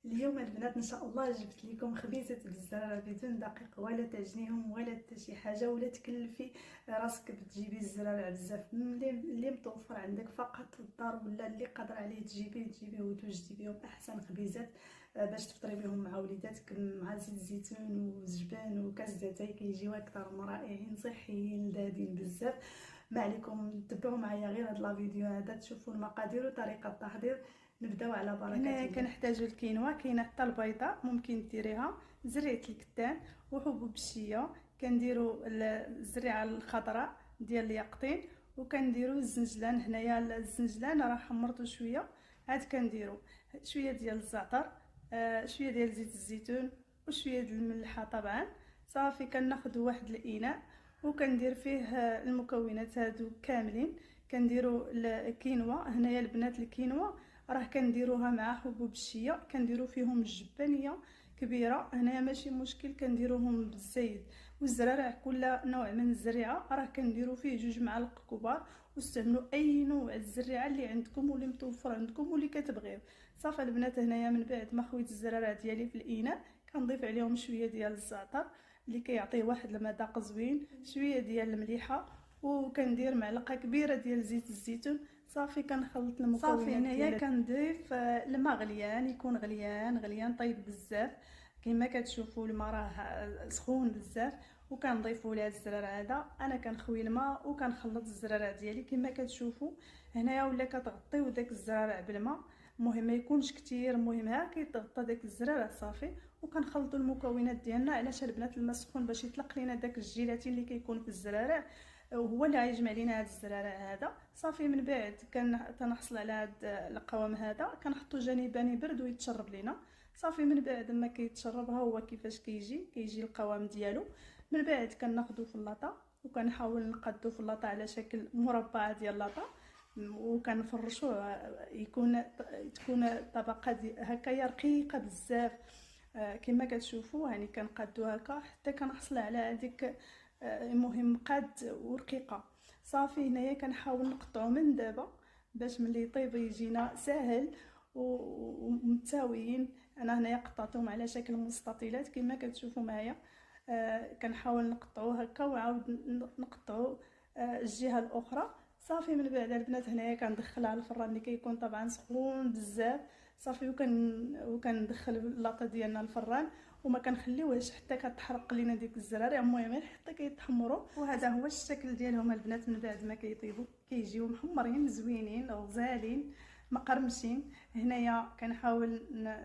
اليوم البنات ان شاء الله جبت لكم خبيزه بالزراره بدون دقيق ولا تجنيهم ولا حتى شي حاجه ولا تكلفي راسك بتجيبي الزراره بزاف اللي متوفر عندك فقط في الدار ولا اللي قادر عليه تجيبيه وتوجدي بهم احسن خبيزات باش تفطري بهم مع وليداتك مع زيت الزيتون والزبان وكاس داتاي كيجيو اكثر من رائعين صحيين لذاذين بزاف. ما عليكم تبعوا معايا غير هذا الفيديو هذا تشوفوا المقادير وطريقه التحضير. نبداو على بركه الله. هنا كنحتاجوا الكينوا، كاينه حتى البيضه ممكن ديريها، زريعه الكتان وحبوب الشيا، كنديروا الزريعه الخضراء ديال اليقطين، وكنديروا الزنجلان. هنايا الزنجلان راه حمرته شويه، عاد كنديروا شويه ديال الزعتر، شويه ديال زيت الزيتون وشويه ديال الملحه طبعا. صافي كناخذ واحد الاناء وكندير فيه المكونات هادو كاملين. كنديروا الكينوا، هنايا البنات الكينوا راه كنديروها مع حبوب الشيا، كنديروا فيهم الجبانيه كبيره، هنايا ماشي مشكل كنديروهم بالزيت. والزرارع كل نوع من الزريعه راه كنديروا فيه 2 معالق كبار، واستعملوا اي نوع الزريعه اللي عندكم واللي متوفر عندكم واللي كتبغيو. صافي البنات هنايا من بعد ما خويت الزرارع ديالي في الاناء كنضيف عليهم شويه ديال الزعتر اللي كيعطيه واحد المذاق زوين، شويه ديال المليحه، وكندير معلقه كبيره ديال زيت الزيتون. صافي كنخلط المكونات. صافي هنايا كنضيف الماء غليان، يكون غليان طيب بزاف كما كتشوفوا. الماء راه سخون بزاف وكنضيفوا لها الزرار. هذا انا كنخوي الماء وكنخلط الزرارع ديالي كما كتشوفوا هنايا، ولا كتغطيو داك الزرارع بالماء. المهم ما يكونش كتير، المهم ها كيتغطى داك الزرارع صافي. وكنخلطوا المكونات ديالنا. علاش البنات؟ الماء سخون باش يطلق لينا داك الجيلاتين اللي كيكون في الزرارع، وهو اللي غيجمع لينا هاد الزرارع هذا. صافي من بعد كنحصل على هاد القوام هذا كنحطو جانبا يبرد ويتشرب لينا. صافي من بعد ما كيتشرب ها هو كيفاش كيجي القوام ديالو. من بعد كناخذو في اللاطه وكنحاول نقادو في اللاطه على شكل مربع ديال اللاطه، وكنفرشوه تكون طبقه هكايا رقيقه بزاف كما كتشوفوا. يعني كنقادو هكا حتى كنحصل على هذيك المهم قاد ورقيقه. صافي هنايا كنحاول نقطعو من دابا باش ملي يطيب يجينا ساهل ومتساويين. انا هنايا قطعتهم على شكل مستطيلات كما كتشوفوا معايا. كنحاول نقطعو هكا وعاود نقطعو الجهه الاخرى. صافي من بعد البنات هنايا كندخلها للفران اللي كيكون طبعا سخون بزاف. صافي وكندخل اللاطه ديالنا الفران وما كنخليوهاش حتى كتحرق لينا ديك الزراري. المهم حتى كيتحمروا، وهذا هو الشكل ديالهم البنات من بعد ما كيطيبوا كيجيو محمرين زوينين غزالين مقرمشين. هنايا كنحاول